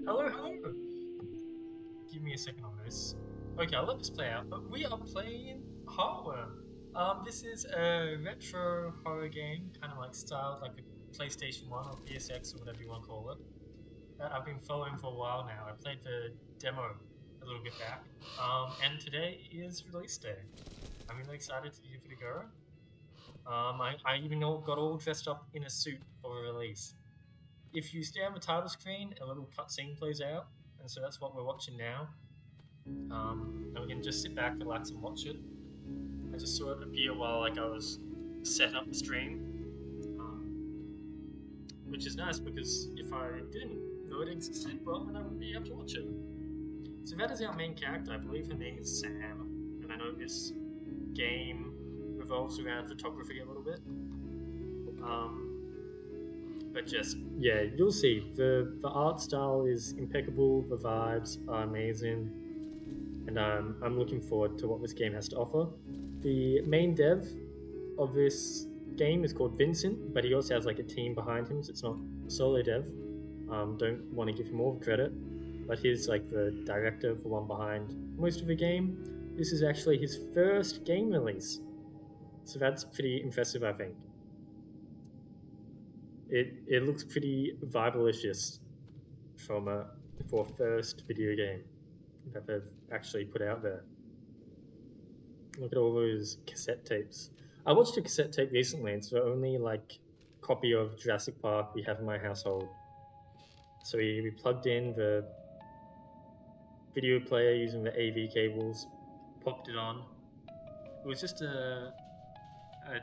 Hello, hello. Give me a second on this. Okay, I'll let this play out. But we are playing Heartworm. This is a retro horror game, kind of like styled like a PlayStation 1 or PSX or whatever you want to call it. That I've been following for a while now. I played the demo a little bit back. And today is release day. I'm really excited to give it a go. I even got all dressed up in a suit for a release. If you stare at the title screen, a little cutscene plays out, and so that's what we're watching now. And we can just sit back, relax, and watch it. I just saw it appear while I was setting up the stream, which is nice because if I didn't know it existed, well, then I wouldn't be able to watch it. So that is our main character. I believe her name is Sam, and I know this game revolves around photography a little bit. But just, yeah, you'll see. The art style is impeccable, the vibes are amazing, and I'm looking forward to what this game has to offer. The main dev of this game is called Vincent, but he also has like a team behind him, so it's not a solo dev. Don't want to give him all the credit, but he's like the director, the one behind most of the game. This is actually his first game release, so that's pretty impressive, I think. It looks pretty vibalicious for a first video game that they've actually put out there. Look at all those cassette tapes. I watched a cassette tape recently. It's the only copy of Jurassic Park we have in my household. So we plugged in the video player using the AV cables, popped it on. It was just a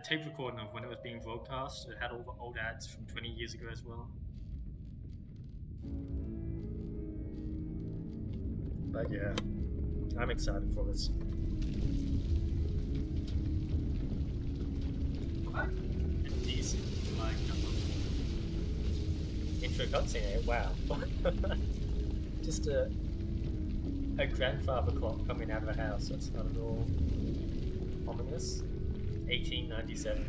tape recording of when it was being broadcast. It had all the old ads from 20 years ago as well. But yeah, I'm excited for this. A decent intro cutscene. Wow, just a grandfather clock coming out of a house. That's not at all ominous. 1897.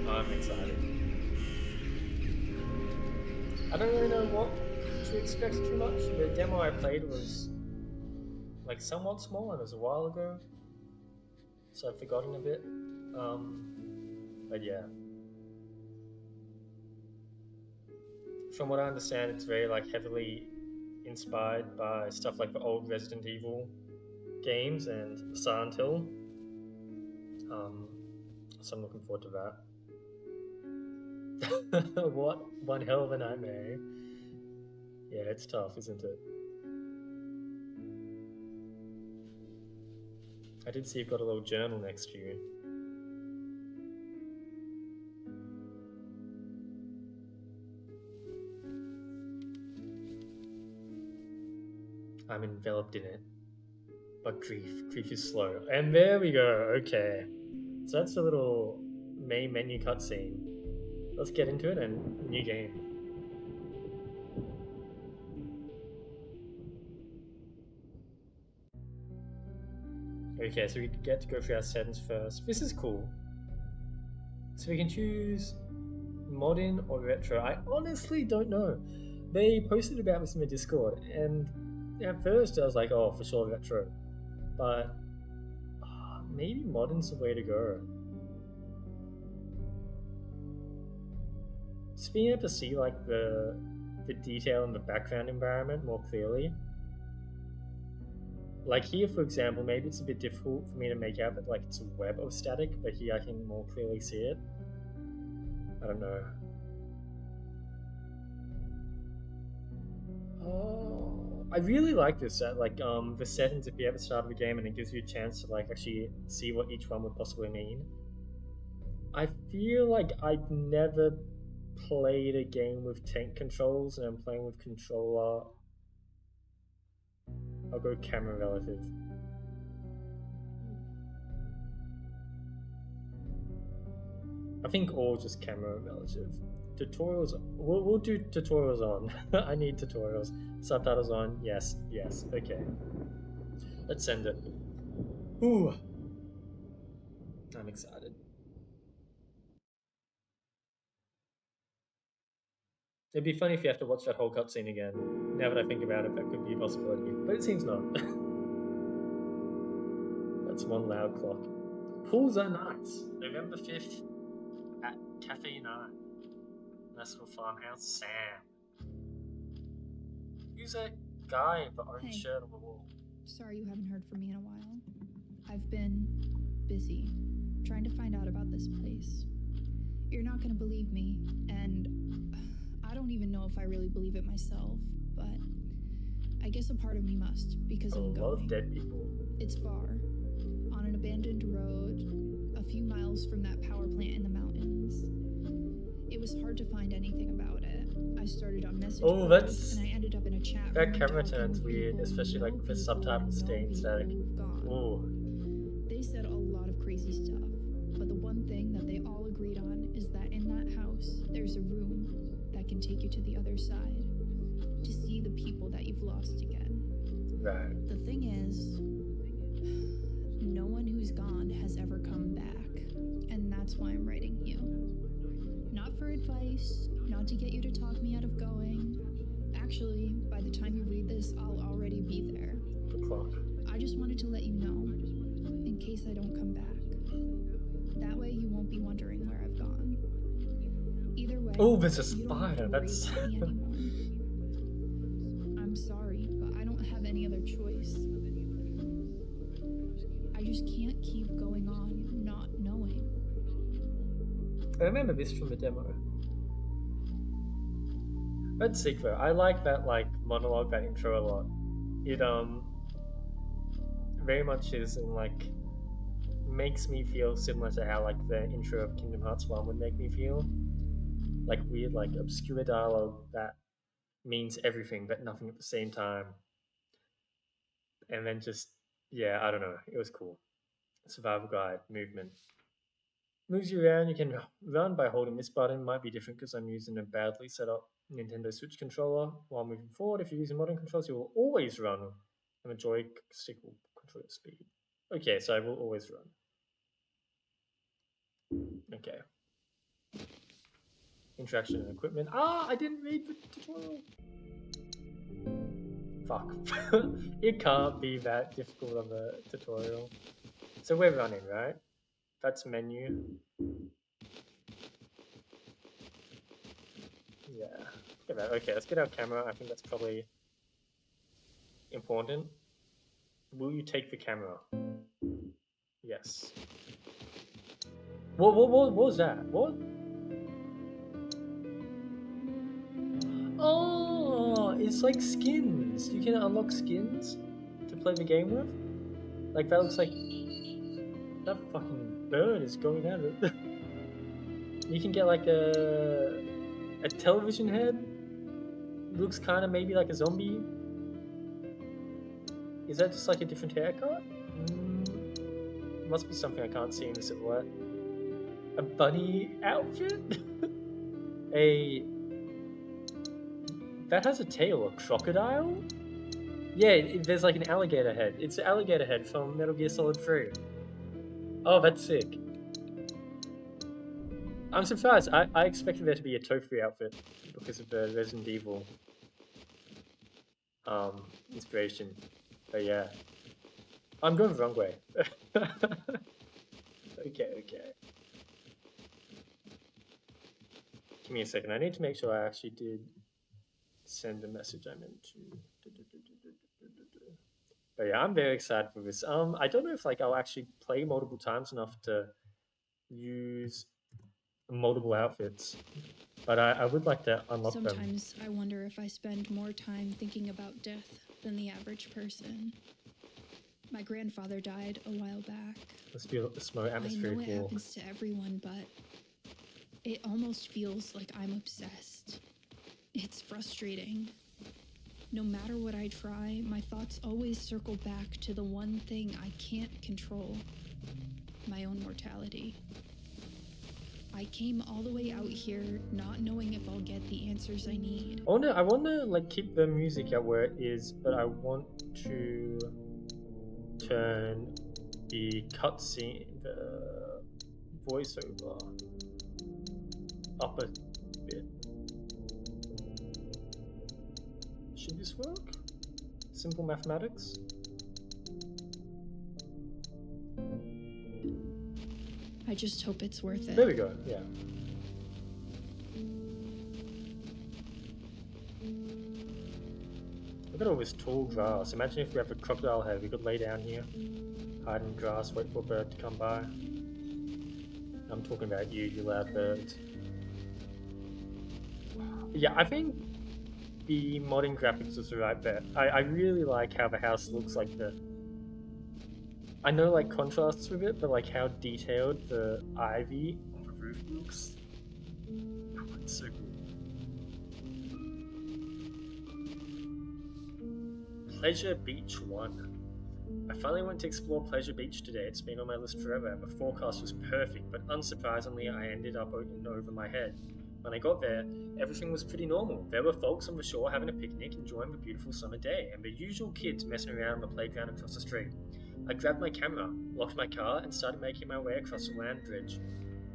I'm excited. I don't really know what to expect too much. The demo I played was somewhat small and it was a while ago, so I've forgotten a bit. But yeah, from what I understand, it's very heavily inspired by stuff like the old Resident Evil games and Silent Hill. So I'm looking forward to that. What one hell of a nightmare. Yeah, it's tough, isn't it? I did see you've got a little journal next to you. I'm enveloped in it. But grief is slow. And there we go, okay. So that's a little main menu cutscene. Let's get into it and new game. Okay, so we get to go through our settings first. This is cool. So we can choose modern or retro. I honestly don't know. They posted about this in the Discord, and at first I was like, oh, for sure retro. But maybe modern's the way to go. Just being able to see the detail in the background environment more clearly. Like here, for example, maybe it's a bit difficult for me to make out that it's a web of static, but here I can more clearly see it. I don't know. Oh, I really like this set. The settings appear at the start of the game, and it gives you a chance to actually see what each one would possibly mean. I feel like I've never played a game with tank controls, and I'm playing with controller. I'll go camera relative. I think all just camera relative. Tutorials. We'll do tutorials on. I need tutorials. Subtitles on. Yes. Okay. Let's send it. Ooh. I'm excited. It'd be funny if you have to watch that whole cutscene again. Now that I think about it, that could be a possibility. But it seems not. That's one loud clock. Pools are nice. November 5th at Cafe 9. Nice little farmhouse. Sam. Who's that guy in the orange shirt on the wall? Sorry you haven't heard from me in a while. I've been busy trying to find out about this place. You're not gonna believe me, and I don't even know if I really believe it myself, but I guess a part of me must, because I'm going. A lot of dead people. It's far, on an abandoned road, a few miles from that power plant in the mountains. It was hard to find anything about it. I started on message boards, and I ended up in a chat room. That camera turns weird, especially like the subtitles staying static. Ooh. They said a lot of crazy stuff, but the one thing that they all agreed on is that in that house, there's a room that can take you to the other side, to see the people that you've lost again. Right. The thing is, no one who's gone has ever come back, and that's why I'm writing you. Not for advice, not to get you to talk me out of going. Actually, by the time you read this, I'll already be there. The clock. I just wanted to let you know, in case I don't come back. That way you won't be wondering where I've gone. Either way, oh, there's a spider. That's. I'm sorry, but I don't have any other choice. I just can't keep going on not knowing. I remember this from the demo. That's sick though. I like that monologue, that intro a lot. It very much is and makes me feel similar to how the intro of Kingdom Hearts 1 would make me feel. Weird obscure dialogue that means everything but nothing at the same time. And then just I don't know. It was cool. Survival guide, movement. Moves you around, you can run by holding this button. Might be different because I'm using a badly set up Nintendo Switch controller. While moving forward, if you're using modern controls, you will always run, and the joystick will control your speed. Okay, so I will always run. Okay. Interaction and equipment. I didn't read the tutorial. Fuck. It can't be that difficult on the tutorial. So we're running, right? That's menu. Yeah. Okay, let's get our camera. I think that's probably important. Will you take the camera? Yes. What was that? What? Oh, it's like skins. You can unlock skins to play the game with. That looks like that fucking bird is going at it. You can get a television head. Looks kind of maybe like a zombie. Is that just a different haircut? Must be something I can't see in the silhouette. A bunny outfit? That has a tail. A crocodile? Yeah, there's an alligator head. It's the alligator head from Metal Gear Solid 3. Oh, that's sick. I'm surprised. I expected there to be a tofu outfit because of the Resident Evil inspiration. But yeah. I'm going the wrong way. Okay. Give me a second. I need to make sure I actually did send the message I meant to. But yeah, I'm very excited for this. I don't know if I'll actually play multiple times enough to use multiple outfits, but I would like to unlock them. Sometimes I wonder if I spend more time thinking about death than the average person. My grandfather died a while back. Let's feel the smoke atmospheric I know it happens to everyone, but it almost feels like I'm obsessed. It's frustrating. No matter what I try, my thoughts always circle back to the one thing I can't control: my own mortality. I came all the way out here not knowing if I'll get the answers I need. I want to keep the music at where it is, but I want to turn the cutscene, the voiceover, up a bit. Should this work? Simple mathematics. I just hope it's worth There it. we go. Yeah. Look at all this tall grass. Imagine if we have a crocodile head. We could lay down here, hide in the grass, wait for a bird to come by. I'm talking about you, you loud birds. Yeah, I think the modding graphics was the right bet. I really like how the house looks like the. I know like contrasts with it, but like how detailed the ivy on the roof looks. Oh, it's so cool. Pleasure Beach 1. I finally went to explore Pleasure Beach today. It's been on my list forever. The forecast was perfect, but unsurprisingly, I ended up in over my head. When I got there, everything was pretty normal. There were folks on the shore having a picnic, enjoying the beautiful summer day, and the usual kids messing around on the playground across the street. I grabbed my camera, locked my car, and started making my way across the land bridge.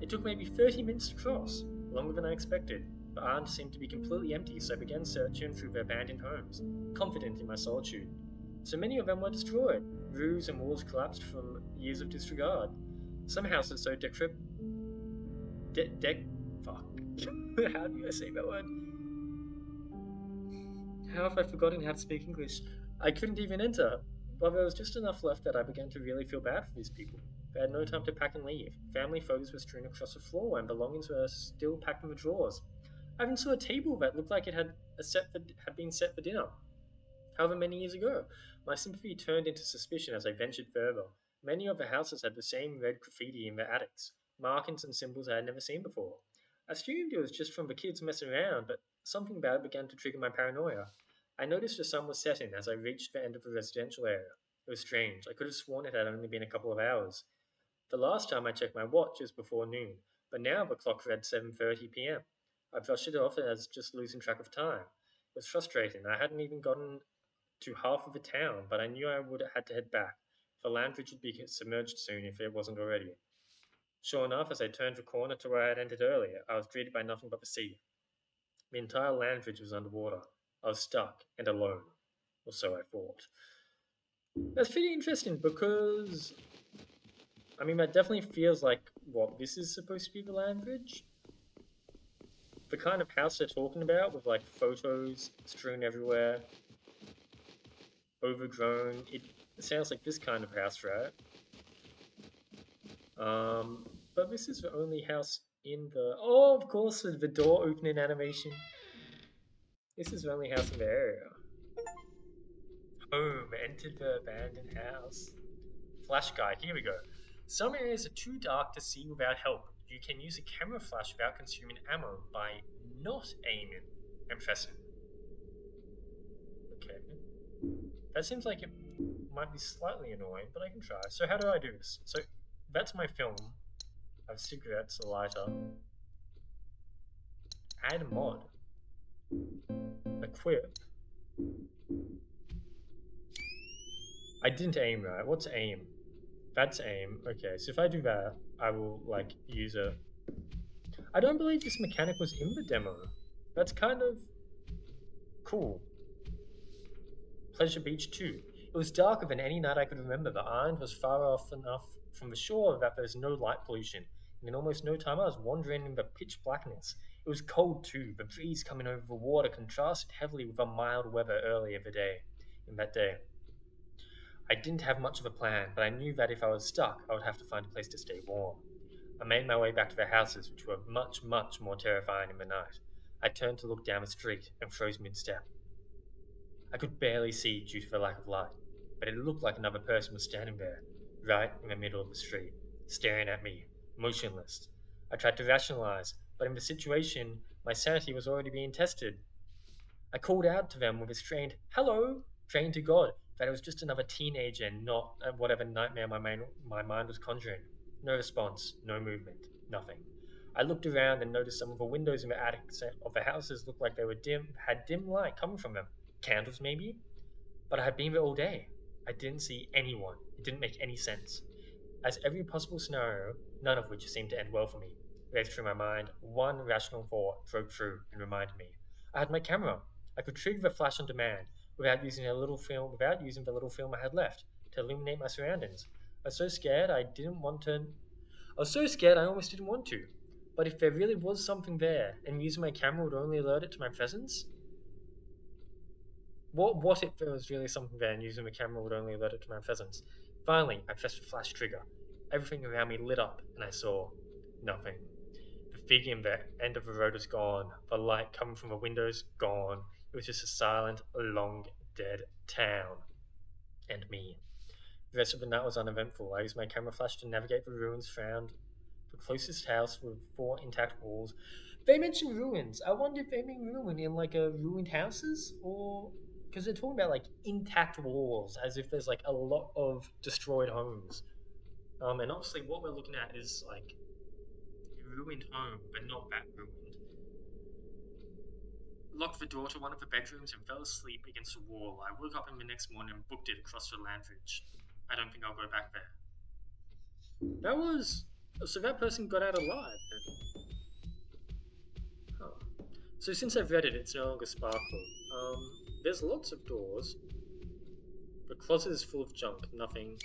It took maybe 30 minutes to cross, longer than I expected. The island seemed to be completely empty, so I began searching through the abandoned homes, confident in my solitude. So many of them were destroyed. Roofs and walls collapsed from years of disregard. Some houses so fuck. How do I say that word? How have I forgotten how to speak English? I couldn't even enter. But there was just enough left that I began to really feel bad for these people. They had no time to pack and leave. Family photos were strewn across the floor, and belongings were still packed in the drawers. I even saw a table that looked like it had been set for dinner. However many years ago, my sympathy turned into suspicion as I ventured further. Many of the houses had the same red graffiti in their attics, markings and symbols I had never seen before. I assumed it was just from the kids messing around, but something bad began to trigger my paranoia. I noticed the sun was setting as I reached the end of the residential area. It was strange. I could have sworn it had only been a couple of hours. The last time I checked my watch was before noon, but now the clock read 7:30 p.m. I brushed it off as just losing track of time. It was frustrating. I hadn't even gotten to half of the town, but I knew I would have had to head back. The land bridge would be submerged soon if it wasn't already. Sure enough, as I turned the corner to where I had entered earlier, I was greeted by nothing but the sea. The entire land bridge was underwater. I was stuck and alone, or so I thought. That's pretty interesting because, I mean, that definitely feels like what this is supposed to be the land bridge. The kind of house they're talking about, with like photos strewn everywhere, overgrown. It sounds like this kind of house, right? But this is the only house in the. Oh, of course, with the door opening animation. This is the only house in the area. Home, entered the abandoned house. Flash guide, here we go. Some areas are too dark to see without help. You can use a camera flash without consuming ammo by not aiming and pressing. Okay. That seems like it might be slightly annoying, but I can try. So how do I do this? So that's my film. I have cigarettes, a lighter. Add mod. Equip. I didn't aim right. What's aim? That's aim. Okay, so if I do that, I will like use a. I don't believe this mechanic was in the demo. That's kind of cool. Pleasure Beach 2. It was darker than any night I could remember. The island was far off enough from the shore that there's no light pollution. And in almost no time I was wandering in the pitch blackness. It was cold too. The breeze coming over the water contrasted heavily with the mild weather earlier the day. In that day. I didn't have much of a plan, but I knew that if I was stuck, I would have to find a place to stay warm. I made my way back to the houses, which were much, much more terrifying in the night. I turned to look down the street and froze mid-step. I could barely see due to the lack of light, but it looked like another person was standing there, right in the middle of the street, staring at me, motionless. I tried to rationalize, but in the situation, my sanity was already being tested. I called out to them with a strained "hello," praying to God that it was just another teenager and not whatever nightmare my mind was conjuring. No response, no movement, nothing. I looked around and noticed some of the windows in the attics of the houses looked like they were had dim light coming from them. Candles, maybe? But I had been there all day. I didn't see anyone. It didn't make any sense. As every possible scenario, none of which seemed to end well for me, raced through my mind, one rational thought broke through and reminded me. I had my camera. I could trigger the flash on demand without using the little film I had left to illuminate my surroundings. I was so scared I didn't want to I was so scared I almost didn't want to. But if there really was something there, and using my camera would only alert it to my presence, what if there was really something there and using the camera would only alert it to my presence? Finally, I pressed the flash trigger. Everything around me lit up, and I saw nothing. The figure in the end of the road was gone. The light coming from the windows gone. It was just a silent, long, dead town. And me. The rest of the night was uneventful. I used my camera flash to navigate the ruins, found the closest house with four intact walls. They mention ruins. I wonder if they mean ruin in like a ruined houses or because they're talking about like intact walls as if there's like a lot of destroyed homes. And obviously what we're looking at is like a ruined home, but not that ruined. Locked the door to one of the bedrooms and fell asleep against a wall. I woke up in the next morning and booked it across the land bridge. I don't think I'll go back there. That was so that person got out alive. Huh. So since I've read it, it's no longer sparkle. There's lots of doors. The closet is full of junk. Nothing.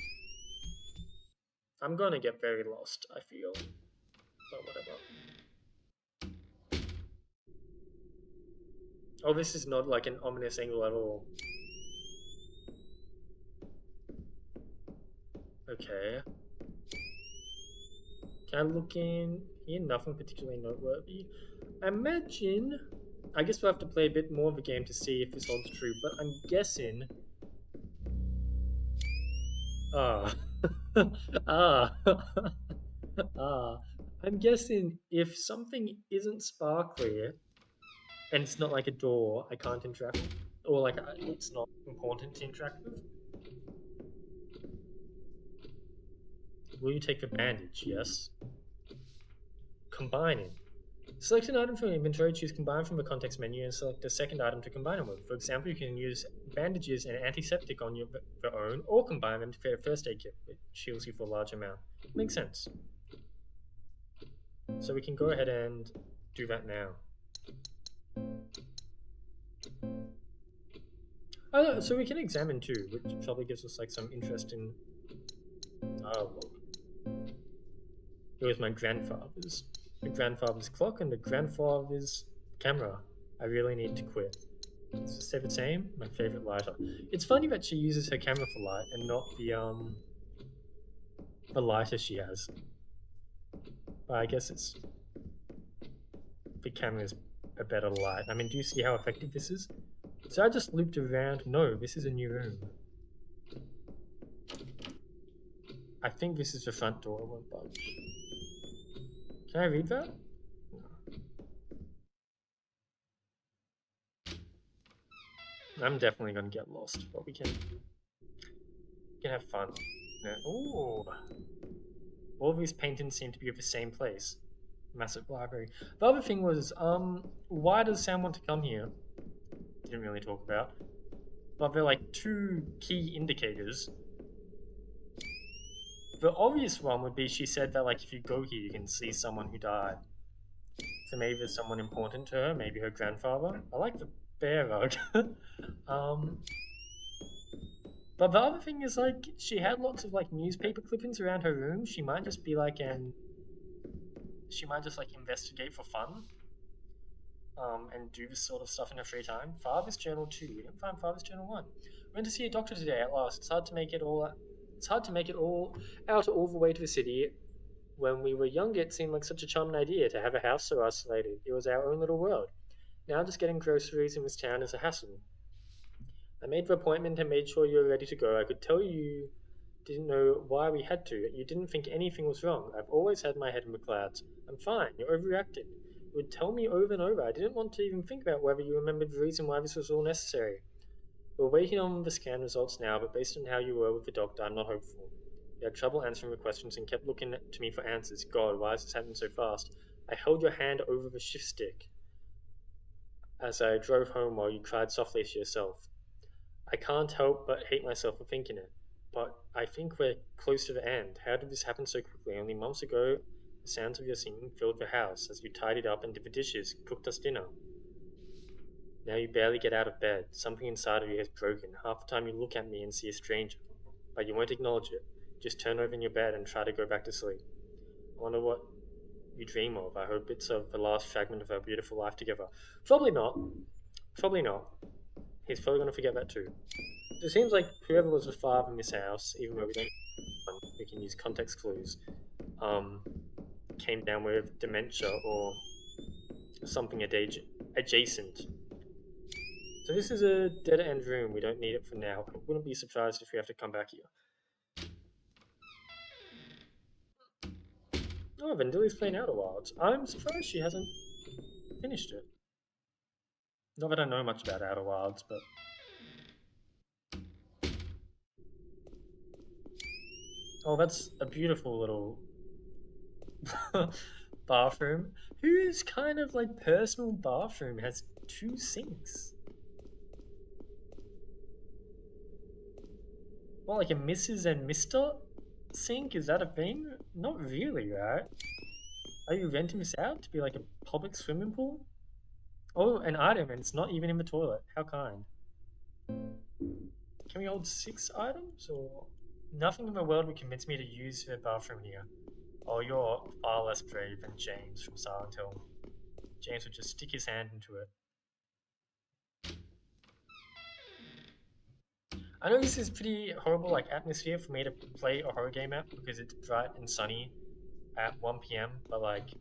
I'm gonna get very lost. I feel, but whatever. Oh, this is not like an ominous angle at all. Okay. Can I look in here? Nothing particularly noteworthy. I imagine. I guess we'll have to play a bit more of the game to see if this holds true, but I'm guessing. Ah. ah. ah. I'm guessing if something isn't sparkly and it's not like a door, I can't interact with, or like it's not important to interact with. Will you take the bandage? Yes. Combining. Select an item from your inventory, choose combine from the context menu, and select the second item to combine them with. For example, you can use bandages and antiseptic on your own, or combine them to create a first aid kit, which heals you for a large amount. Makes sense. So we can go ahead and do that now. Oh, so we can examine too, which probably gives us like some interesting dialogue. It was my grandfather's. The grandfather's clock and the grandfather's camera. I really need to quit. Does it stay the same? My favorite lighter. It's funny that she uses her camera for light and not the lighter she has. But I guess it's the camera's a better light. I mean, do you see how effective this is? So I just looped around. No, this is a new room. I think this is the front door. It won't budge. Can I read that? I'm definitely gonna get lost, but we can have fun. Yeah. Ooh. All these paintings seem to be of the same place. Massive library. The other thing was, why does Sam want to come here? Didn't really talk about. But there are like two key indicators. The obvious one would be she said that like if you go here you can see someone who died. So maybe there's someone important to her, maybe her grandfather. I like the bear rug. um but the other thing is like she had lots of like newspaper clippings around her room. She might just be like she might just like investigate for fun. And do this sort of stuff in her free time. Father's Journal 2. We didn't find Father's Journal 1. Went to see a doctor today at last. It's hard to make it all out all the way to the city. When we were younger, it seemed like such a charming idea to have a house so isolated. It was our own little world. Now just getting groceries in this town is a hassle. I made the appointment and made sure you were ready to go. I could tell you didn't know why we had to. You didn't think anything was wrong. I've always had my head in the clouds. I'm fine. You're overreacting. You would tell me over and over. I didn't want to even think about whether you remembered the reason why this was all necessary. We're waiting on the scan results now, but based on how you were with the doctor, I'm not hopeful. You had trouble answering the questions and kept looking to me for answers. God, why is this happening so fast? I held your hand over the shift stick as I drove home while you cried softly to yourself. I can't help but hate myself for thinking it. But I think we're close to the end. How did this happen so quickly? Only months ago, the sounds of your singing filled the house as you tidied up and did the dishes, cooked us dinner. Now you barely get out of bed. Something inside of you has broken. Half the time you look at me and see a stranger, but you won't acknowledge it. Just turn over in your bed and try to go back to sleep. I wonder what you dream of. I hope it's of the last fragment of our beautiful life together. Probably not. Probably not. He's probably going to forget that too. It seems like whoever was the father in this house, even though we can use context clues, um, came down with dementia or something adjacent. So this is a dead end room. We don't need it for now. I wouldn't be surprised if we have to come back here. Oh, Vendili's playing Outer Wilds. I'm surprised she hasn't finished it. Not that I know much about Outer Wilds, but oh, that's a beautiful little bathroom. Whose kind of like personal bathroom has two sinks? Well, like a Mrs. and Mr. sink? Is that a thing? Not really, right? Are you renting this out to be like a public swimming pool? Oh, an item, and it's not even in the toilet. How kind. Can we hold 6 items, or nothing in the world would convince me to use the bathroom here? Oh, you're far less brave than James from Silent Hill. James would just stick his hand into it. I know this is pretty horrible like atmosphere for me to play a horror game at because it's bright and sunny at 1 p.m. But like,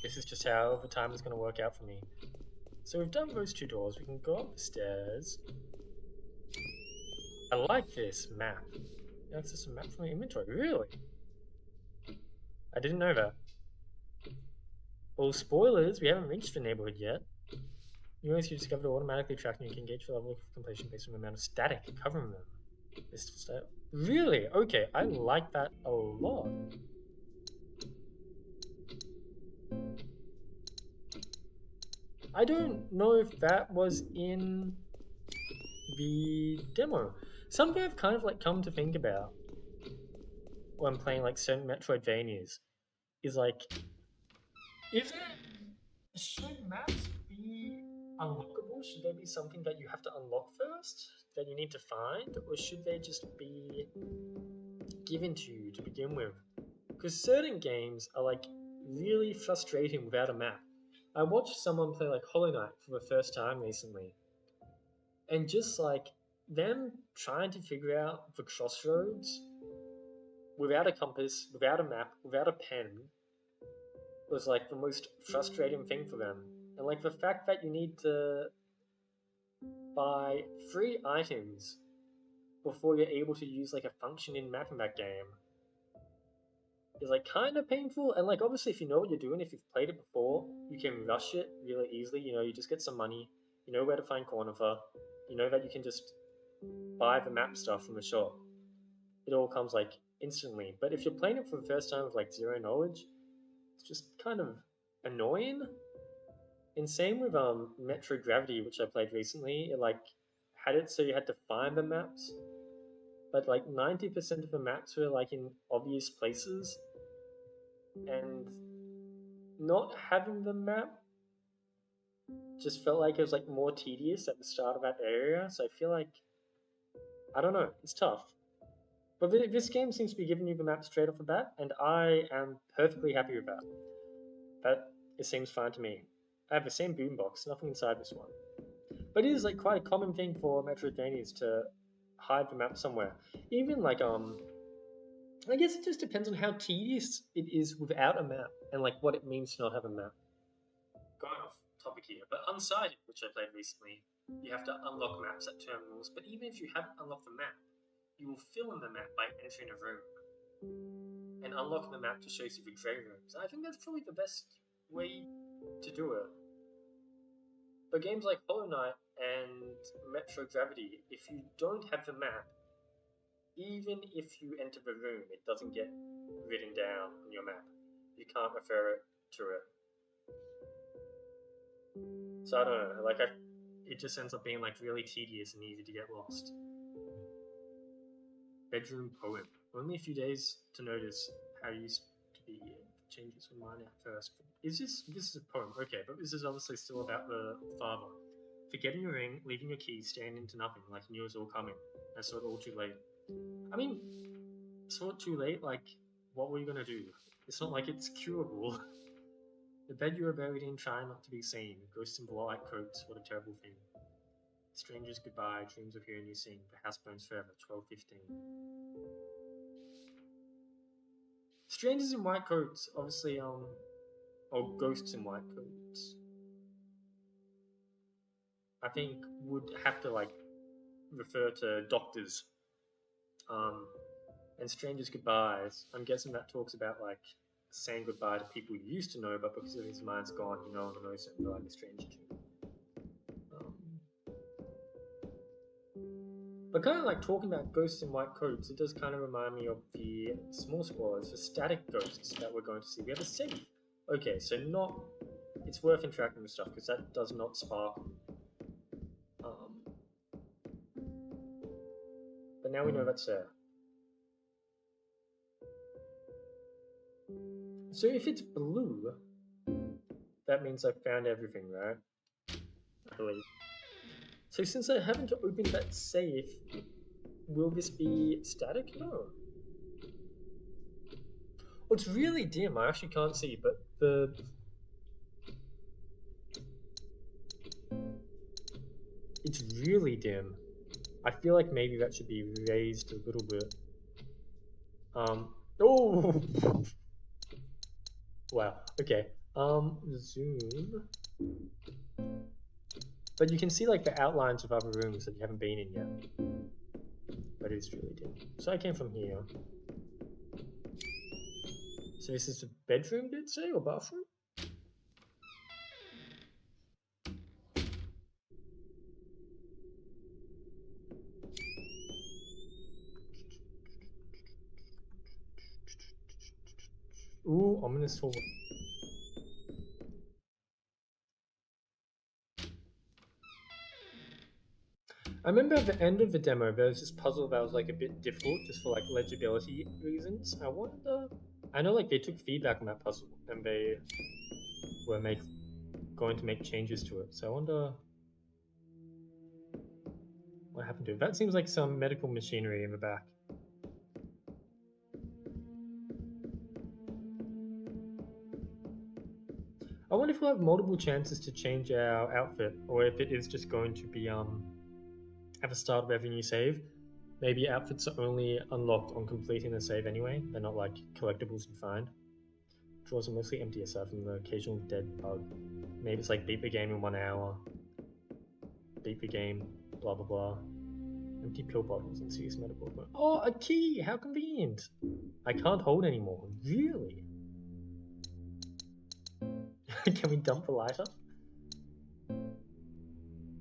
this is just how the time is going to work out for me. So we've done those 2 doors. We can go up the stairs. I like this map. That's just a map from my inventory. Really? I didn't know that. Well, spoilers. We haven't reached the neighborhood yet. New areas you discover automatically track and you can gauge the level of completion based on the amount of static covering them. Really? Okay, I like that a lot. I don't know if that was in the demo. Something I've kind of like come to think about when playing like certain Metroidvanias is like, is it should maps be unlockable? Should they be something that you have to unlock first, that you need to find, or should they just be given to you to begin with? Because certain games are like really frustrating without a map. I watched someone play like Hollow Knight for the first time recently, and just like them trying to figure out the crossroads without a compass, without a map, without a pen was like the most frustrating thing for them. And like the fact that you need to buy 3 items before you're able to use like a function in map in that game is like kind of painful. And like obviously if you know what you're doing, if you've played it before, you can rush it really easily. You know, you just get some money, you know where to find Cornifer, you know that you can just buy the map stuff from the shop. It all comes like instantly. But if you're playing it for the first time with like zero knowledge, it's just kind of annoying. And same with Metro Gravity, which I played recently. It like had it so you had to find the maps, but like 90% of the maps were like in obvious places, and not having the map just felt like it was like more tedious at the start of that area. So I feel like I don't know, it's tough. But this game seems to be giving you the map straight off the bat, and I am perfectly happy with that. That it seems fine to me. I have the same boombox, nothing inside this one. But it is like quite a common thing for Metroidvanias to hide the map somewhere. Even like I guess it just depends on how tedious it is without a map and like what it means to not have a map. Going off topic here, but Unsighted, which I played recently, you have to unlock maps at terminals. But even if you haven't unlocked the map, you will fill in the map by entering a room and unlocking the map to show you the grey rooms. I think that's probably the best way to do it. But games like Hollow Knight and Metro Gravity, if you don't have the map, even if you enter the room, it doesn't get written down on your map. You can't refer to it. So I don't know, like it just ends up being like really tedious and easy to get lost. Bedroom poem. Only a few days to notice how you used to be changes from mine at first. Is this is a poem? Okay, but this is obviously still about the father. Forgetting your ring, leaving your keys, staring into nothing, like you knew it was all coming. I saw it all too late. I mean, saw it too late? Like, what were you gonna do? It's not like it's curable. The bed you were buried in, trying not to be seen. Ghosts in white coats, what a terrible thing. Strangers goodbye, dreams of hearing you sing. The house burns forever, 12:15. Strangers in white coats, obviously, or ghosts in white coats, I think would have to, like, refer to doctors. Um, and strangers goodbyes, I'm guessing that talks about, like, saying goodbye to people you used to know, but because of his mind's gone, you no longer know them, they're like a stranger to you. Um, but kind of like talking about ghosts in white coats, it does kind of remind me of the small spoilers, the static ghosts that we're going to see. We have a safe. Okay, so not. It's worth interacting with stuff because that does not sparkle. But now we know that's there. So if it's blue, that means I've found everything, right? I believe. So since I haven't opened that safe, will this be static? No. Oh, it's really dim. I actually can't see, but it's really dim. I feel like maybe that should be raised a little bit. Oh! Wow. Okay. Zoom. But you can see like the outlines of other rooms that you haven't been in yet. But it's really dim. So I came from here. So this is the bedroom, did it say, or bathroom? Ooh, ominous hallway. I remember at the end of the demo, there was this puzzle that was like a bit difficult, just for like legibility reasons. I wonder. I know like they took feedback on that puzzle and they were going to make changes to it. So I wonder what happened to it. That seems like some medical machinery in the back. I wonder if we'll have multiple chances to change our outfit, or if it is just going to be at the start of every new save. Maybe outfits are only unlocked on completing the save anyway. They're not like collectibles you find. Drawers are mostly empty aside from the occasional dead bug. Maybe it's like beat the game in 1 hour. Beat the game, blah blah blah. Empty pill bottles and serious medical equipment. Oh, a key! How convenient! I can't hold anymore. Really? Can we dump the lighter?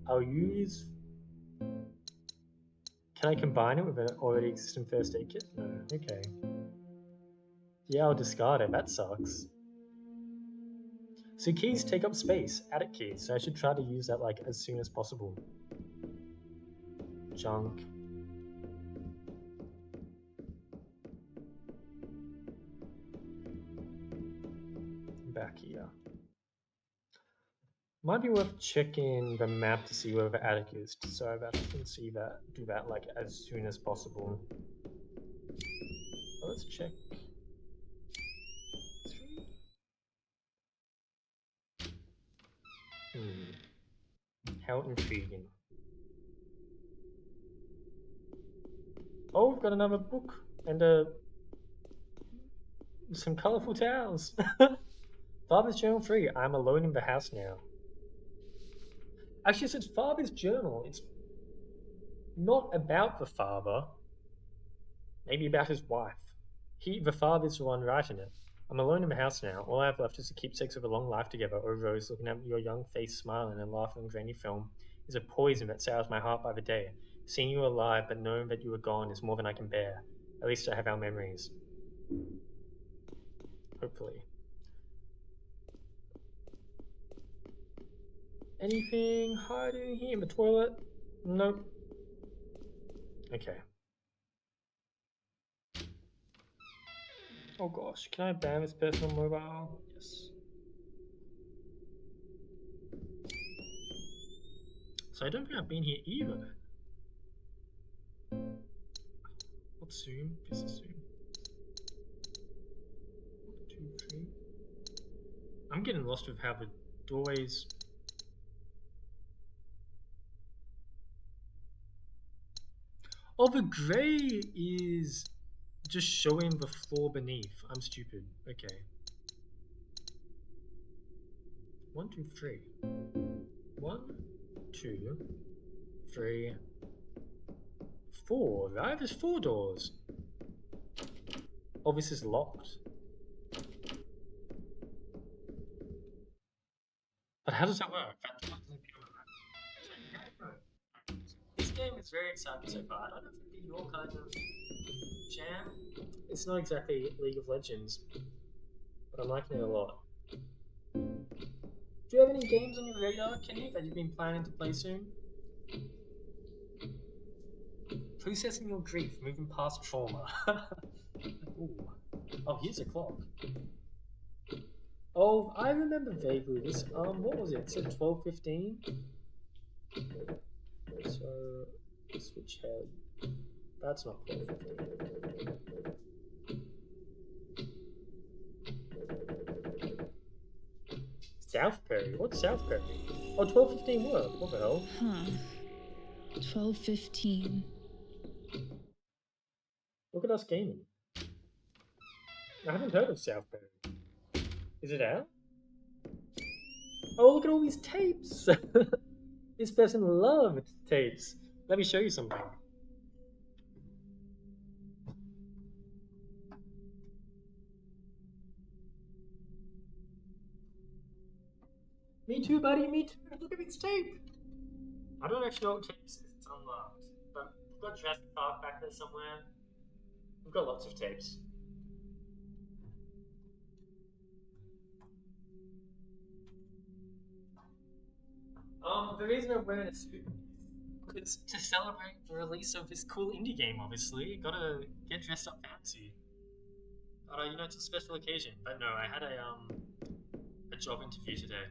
I'll use. Can I combine it with an already existing first aid kit? No. Okay. Yeah, I'll discard it. That sucks. So keys take up space. Attic keys. So I should try to use that like as soon as possible. Junk. Back here. Might be worth checking the map to see where the attic is, so that I can see that, do that like as soon as possible. Well, let's check. How intriguing. Oh, we've got another book and some colorful towels. Father's Journal 3. I'm alone in the house now. Actually, it's Father's Journal. It's not about the father. Maybe about his wife. The father's the one writing it. I'm alone in the house now. All I have left is the keepsakes of a long life together. Oh, Rose, looking at your young face smiling and laughing on grainy film is a poison that sours my heart by the day. Seeing you alive, but knowing that you are gone is more than I can bear. At least I have our memories. Hopefully. Anything hiding here in the toilet? Nope. Okay. Oh gosh, can I ban this person on mobile? Yes. So I don't think I've been here either. What's zoom? This is zoom. 1, 2, 3. I'm getting lost with how the doorways. Oh, the grey is just showing the floor beneath. I'm stupid. Okay. 1, 2, 3. 1, 2, 3, 4. Right? There's 4 doors. Oh, this is locked. But how does that work? This game is very exciting so far. I don't know if it'd be your kind of jam. It's not exactly League of Legends, but I'm liking it a lot. Do you have any games on your radar, Kenny, that you've been planning to play soon? Processing your grief, moving past trauma. Ooh. Oh, here's a clock. Oh, I remember vaguely this. What was it? It said 12:15. So switch head. That's not 12:15. Southbury? What's Southbury? Oh, 12:15 work. What the hell? Huh. 12:15. Look at us gaming. I haven't heard of Southbury. Is it out? Oh, look at all these tapes! This person loved tapes. Let me show you something. Me too, buddy, me too. Look at this tape. I don't actually know what tape is. It's unlocked. But we've got Jurassic Park back there somewhere. We've got lots of tapes. The reason I'm wearing a suit is to celebrate the release of this cool indie game, obviously. Gotta get dressed up fancy. But, you know, it's a special occasion. But no, I had a job interview today.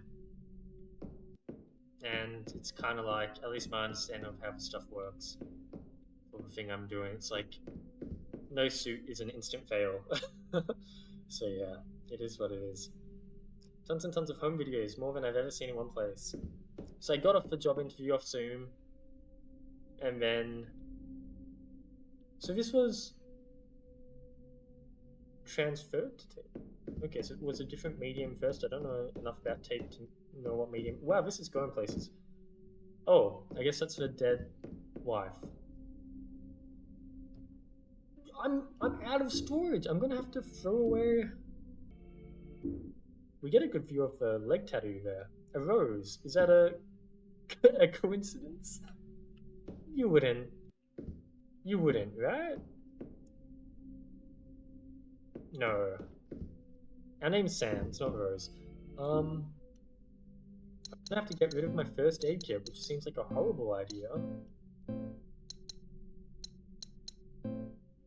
And it's kind of like, at least my understanding of how the stuff works for the thing I'm doing. It's like, no suit is an instant fail. So yeah, it is what it is. Tons and tons of home videos, more than I've ever seen in one place. So I got off the job interview off Zoom, and then... So this was transferred to tape. Okay, so it was a different medium first. I don't know enough about tape to know what medium... Wow, this is going places. Oh, I guess that's the dead wife. I'm out of storage. I'm gonna have to throw away... We get a good view of the leg tattoo there. A rose. Is that a coincidence? You wouldn't. You wouldn't, right? No. Our name's Sam. It's not Rose. I'm gonna have to get rid of my first aid kit, which seems like a horrible idea.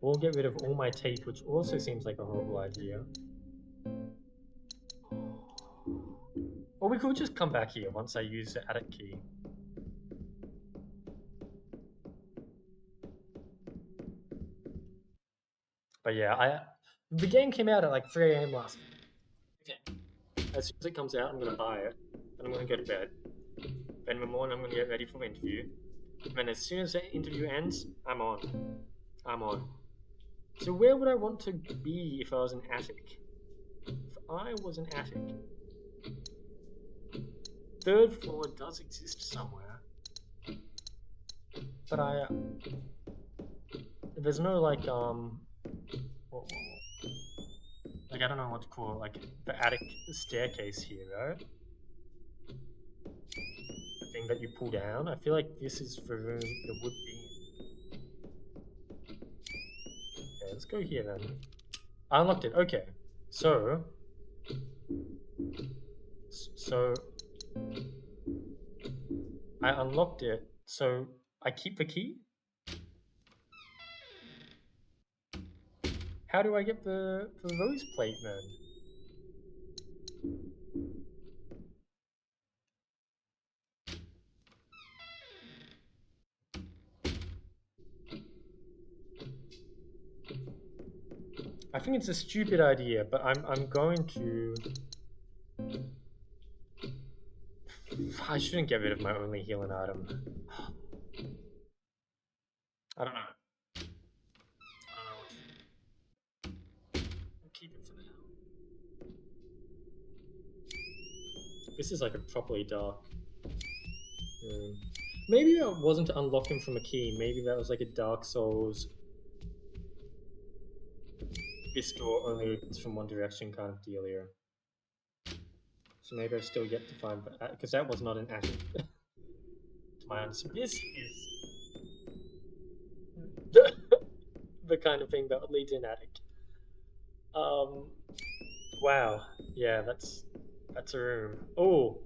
Or get rid of all my tape, which also seems like a horrible idea. Or we could just come back here once I use the attic key. But yeah, the game came out at like 3 AM last night. Okay. As soon as it comes out, I'm gonna buy it, and I'm gonna go to bed. Then in the morning, I'm gonna get ready for the interview. And then as soon as the interview ends, I'm on. I'm on. So where would I want to be if I was an attic? If I was an attic. 3rd floor does exist somewhere. But there's no like, like, I don't know what to call it, like, the attic staircase here, right? The thing that you pull down. I feel like this is the room it would be in. Okay, let's go here then. I unlocked it, okay. So I unlocked it, so I keep the key? How do I get the rose plate then? think it's a stupid idea, but I'm going to. I shouldn't get rid of my only healing item. I don't know. I don't know what to do. I'll keep it for now. This is like a properly dark room. Maybe that wasn't to unlock him from a key. Maybe that was like a Dark Souls. This door only opens from one direction kind of deal here. So maybe I've still yet to find, because that was not an attic. To my understanding, this is the kind of thing that would lead to an attic. Wow, yeah, that's a room. Oh,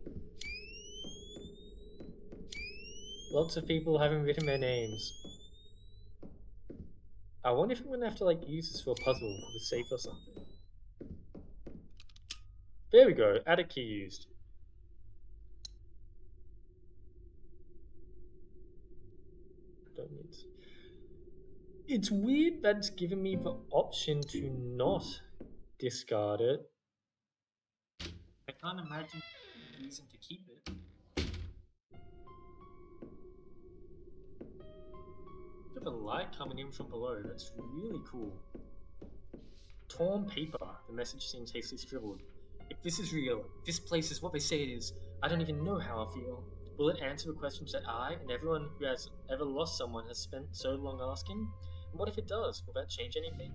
lots of people haven't written their names. I wonder if I'm gonna have to like use this for a puzzle for the safe or something. There we go, attic key used. Don't need. It's weird that it's given me the option to not discard it. I can't imagine the reason to keep it. Bit of a light coming in from below. That's really cool. Torn paper. The message seems hastily scribbled. If this is real, this place is what they say it is. I don't even know how I feel. Will it answer the questions that I and everyone who has ever lost someone has spent so long asking? And what if it does? Will that change anything?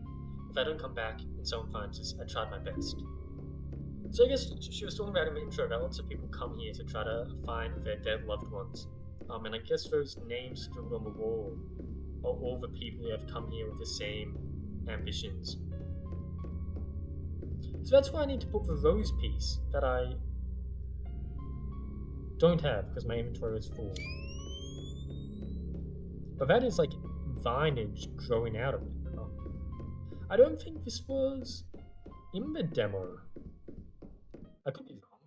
If I don't come back and someone finds us, I tried my best. So I guess she was talking about in the intro that lots of people come here to try to find their dead loved ones. And I guess those names scribbled on the wall are all the people who have come here with the same ambitions. So that's why I need to put the rose piece that I don't have because my inventory is full. But that is like vinage growing out of it. I don't think this was in the demo. I could be wrong.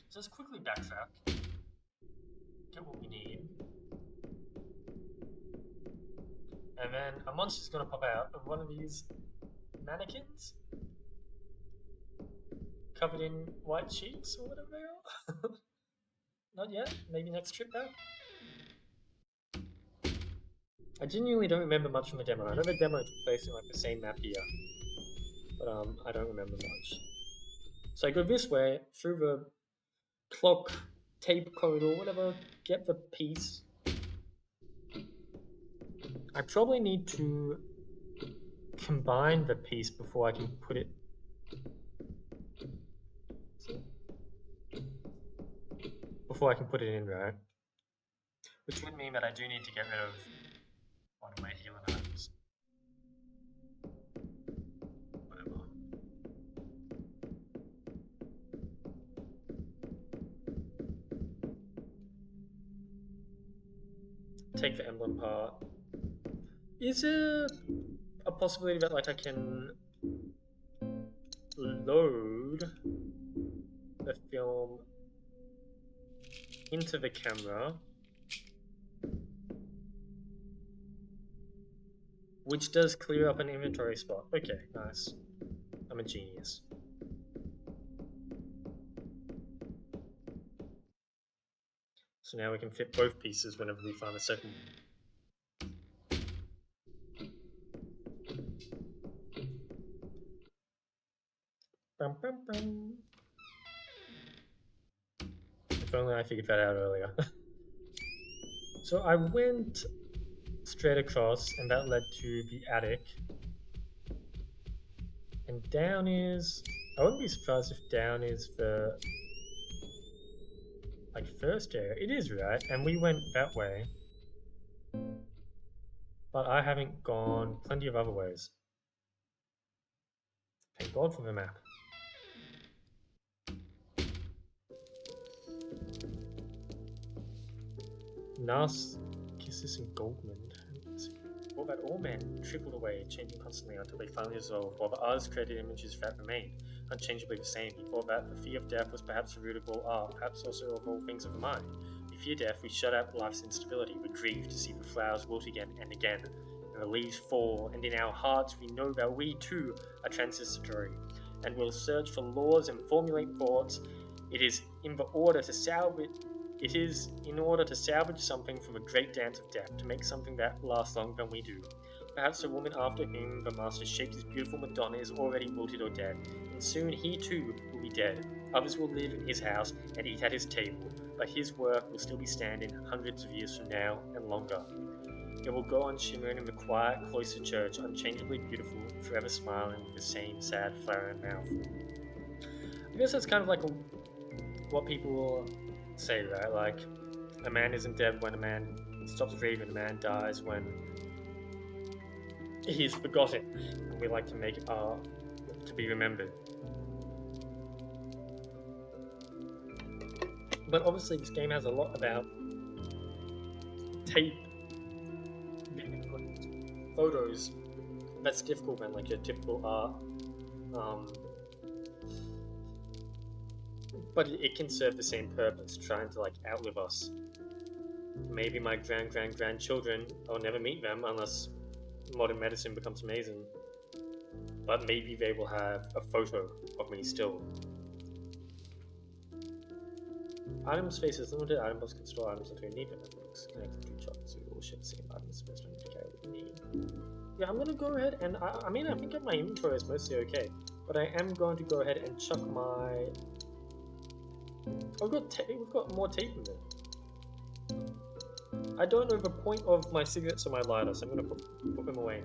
So let's quickly backtrack. Get what we need. And then a monster's gonna pop out of one of these mannequins. Covered in white sheets or whatever they are. Not yet, maybe next trip back. I genuinely don't remember much from the demo. I know the demo took place in like the same map here. But I don't remember much. So I go this way, through the clock, tape corridor, whatever, get the piece. I probably need to combine the piece before I can put it. Before I can put it in, right? Which would mean that I do need to get rid of one of my healing items. Whatever. Take the emblem part. Is there a possibility that like I can load the film into the camera, which does clear up an inventory spot? Okay, nice. I'm a genius. So now we can fit both pieces whenever we find a second one. Bum, bum, bum. If only I figured that out earlier. So I went straight across and that led to the attic. And down is... I wouldn't be surprised if down is the... like first area. It is, right? And we went that way. But I haven't gone plenty of other ways. Thank God for the map. Narcissus and Goldman. What about all men trickled away, changing constantly until they finally dissolved, while the artist created images that remained unchangeably the same. He thought that the fear of death was perhaps the root of all art, perhaps also of all things of the mind. We fear death, we shut out life's instability, we grieve to see the flowers wilt again and again, and her leaves fall, and in our hearts we know that we too are transitory, and will search for laws and formulate thoughts. It is in order to salvage something from a great dance of death, to make something that lasts longer than we do. Perhaps the woman after whom the master shaped his beautiful Madonna is already wilted or dead, and soon he too will be dead. Others will live in his house and eat at his table, but his work will still be standing hundreds of years from now and longer. It will go on shimmering in the quiet, cloistered church, unchangeably beautiful, forever smiling with the same sad, flaring mouth. I guess that's kind of like what people say, right? Like, a man isn't dead when a man stops breathing, a man dies when he's forgotten, and we like to make it to be remembered. But obviously this game has a lot about tape, photos. That's difficult than like your typical art. But it can serve the same purpose, trying to like outlive us. Maybe my grandchildren, I'll never meet them unless modern medicine becomes amazing. But maybe they will have a photo of me still. Item space is limited. Item box can store items that we need, but books connected to each other, so we all share the same items. Space don't need to carry what we need. Yeah, I'm gonna go ahead and I mean I think my inventory is mostly okay, but I am going to go ahead and chuck my. We've got more tape in there. I don't know the point of my cigarettes or my lighter, so I'm gonna put them away.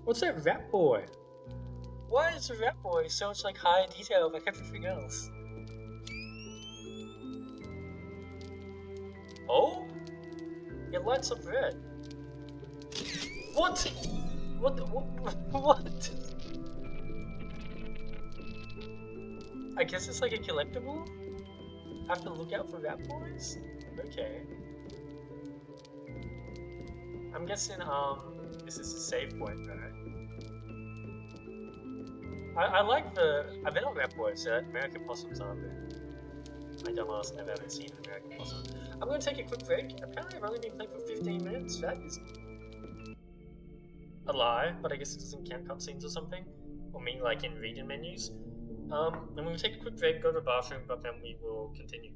What's that rat boy? Why is the rat boy so much like high detail like everything else? Oh? It lights up red. What? What? I guess it's like a collectible? I have to look out for rat boys? Okay. I'm guessing, this is a save point, right? I like I bet on rat boys, American possums, aren't they? My dumbass never ever seen an American possum. I'm gonna take a quick break. Apparently I've only been playing for 15 minutes. That is a lie, but I guess it doesn't count cutscenes or something. Or me, like, in region menus. I'm gonna take a quick break, go to the bathroom, but then we will continue.